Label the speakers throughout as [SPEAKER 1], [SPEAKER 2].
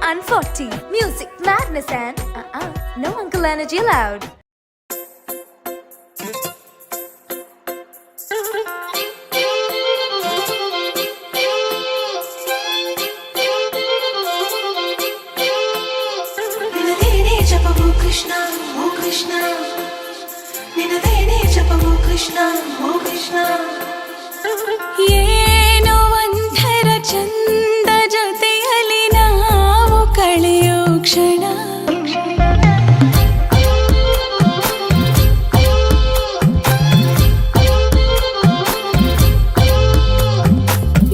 [SPEAKER 1] 140. Music, madness and no uncle energy allowed.
[SPEAKER 2] Krishna, oh Krishna, ninadene japavu Krishna, oh Krishna. ಏನೋ ಒಂಥರ ಚಂದ ಜೊತೆಯಲ್ಲಿ ನಾವು ಕಳೆಯೋ ಕ್ಷಣ.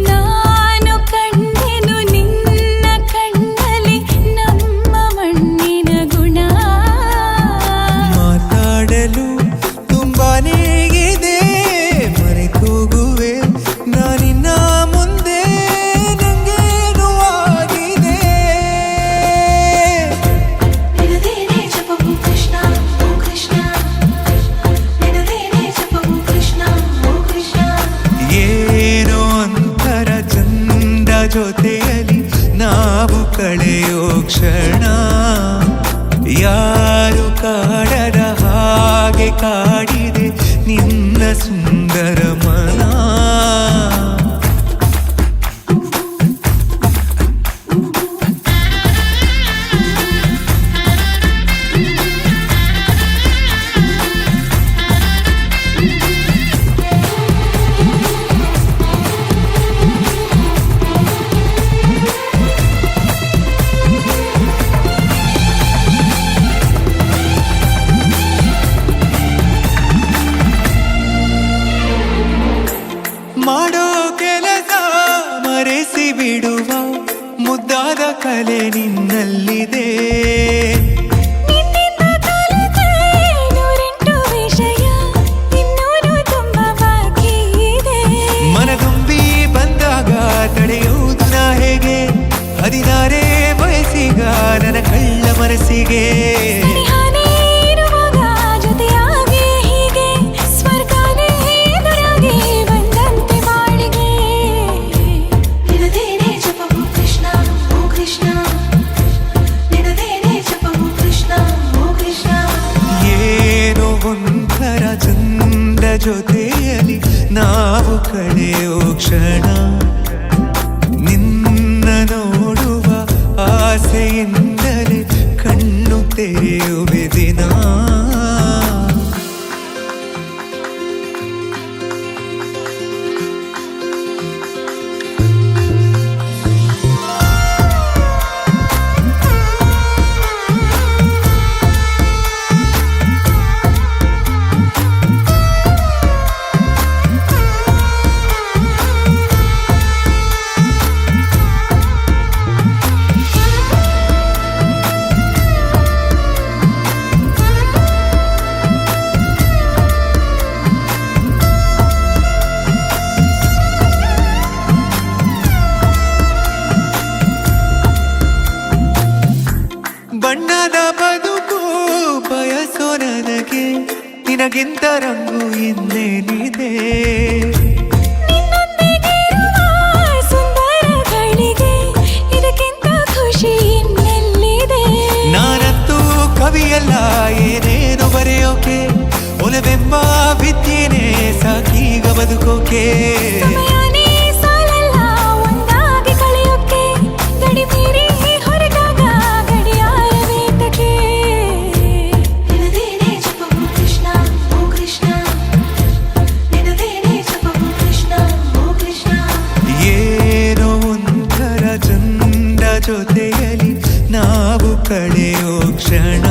[SPEAKER 2] ನಾನು ಕಂಡೆನು ನಿನ್ನ ಕಣ್ಣಲ್ಲಿ ನಮ್ಮ ಮಣ್ಣಿನ ಗುಣ.
[SPEAKER 3] ಮಾತಾಡಲು ತುಂಬಾನೇ ಇದೆ, ಮರೆತೋಗುವೆ ನಾನಿನ್ನ ಮುಂದೆ, ನಂಗೇನು ಆಗಿದೆ.
[SPEAKER 2] ನಿನದೇನೆ ಜಪವು ಕೃಷ್ಣ, ಓ ಕೃಷ್ಣ, ನಿನದೇನೆ ಜಪವು ಕೃಷ್ಣ, ಓ ಕೃಷ್ಣ.
[SPEAKER 3] ಏನೋ ಒಂಥರ ಚಂದ ಜೊತೆಯಲ್ಲಿ ನಾವು ಕಳೆಯೋ ಕ್ಷಣ. ಯಾರು ಕಾಡದ ಹಾಗೆ ಕಾಡಿದೆ ನಿನ್ನ ಸುಂದರ ಮನ. ಮಾಡೋ ಕೆಲಸ ಮರೆಸಿ ಬಿಡುವ ಮುದ್ದಾದ ಕಲೆ ನಿನ್ನಲ್ಲಿದೆ.
[SPEAKER 2] ನಿನ್ನಿಂದ ಕಲಿತೆ ನೂರೆಂಟು ವಿಷಯ, ಇನ್ನೂರು ತುಂಬ ಬಾಕಿ ಇದೆ.
[SPEAKER 3] ಮನದುಂಬಿ ಬಂದಾಗ ತಡೆಯುವುದು ನಾ ಹೇಗೆ, 16 ವಯಸ್ಸಿಗ ನನ್ನ ಕಳ್ಳ ಮನಸ್ಸಿಗೆ.
[SPEAKER 2] ಸನಿಹಾನೇ ಇರುವಾಗ ಜೊತೆಯಾಗಿ ಹೀಗೆ ಸ್ವರ್ಗನೇ ಎದುರಾಗಿ ಬಂದಂತೆ ಬಾಳಿಗೆ. ನಿನದೇನೆ ಜಪವು ಕೃಷ್ಣ, ಓ ಕೃಷ್ಣ, ನಿನದೇನೆ ಜಪವು ಕೃಷ್ಣ, ಓ ಕೃಷ್ಣ.
[SPEAKER 3] ಏನೋ ಒಂಥರ ಚಂದ ಜೊತೆಯಲ್ಲಿ ನಾವು ಕಳೆಯೋ ಕ್ಷಣ. ನಿನ್ನ ನೋಡುವ ಆಸೆಯಿಂದಲೇ ಕಣ್ಣು ತೆರೆಯುವೆ ದಿನ. ಬಣ್ಣದ ಬದುಕು ಬಯಸೋ ನನಗೆ ನಿನಗಿಂತ ರಂಗು ಇನ್ನೇನಿದೆ.
[SPEAKER 2] ನಿನ್ನೊಂದಿಗಿರುವ ಸುಂದರಗಳಿಗೆ ಇದಕ್ಕಿಂತ ಖುಷಿ ಇನ್ನೆಲ್ಲಿದೆ.
[SPEAKER 3] ನಾನಂತೂ ಕವಿಯಲ್ಲ, ಏನೇನು ಬರೆಯೋಕೆ, ಒಲವೆಂಬ ವಿದ್ಯೆನೇ ಸಾಕೀಗ ಬದುಕೋಕೆ.
[SPEAKER 2] ಸಮಯನೇ ಸಾಲಲ್ಲ ಒಂದಾಗಿ ಕಳೆಯೋಕೆ, ಗಡಿ ಮೀರಿ ಹೊರಟಾಗ ಗಡಿಯಾರ ವೇತಕ್ಕೆ. ನಿನದೇನೆ ಜಪವು ಕೃಷ್ಣ, ಓ ಕೃಷ್ಣ, ನಿನದೇನೆ ಜಪವು ಕೃಷ್ಣ, ಓ ಕೃಷ್ಣ.
[SPEAKER 3] ಏನೋ ಒಂಥರ ಚಂದ ಜೊತೆಯಲ್ಲಿ ನಾವು ಕಳೆಯೋ ಕ್ಷಣ.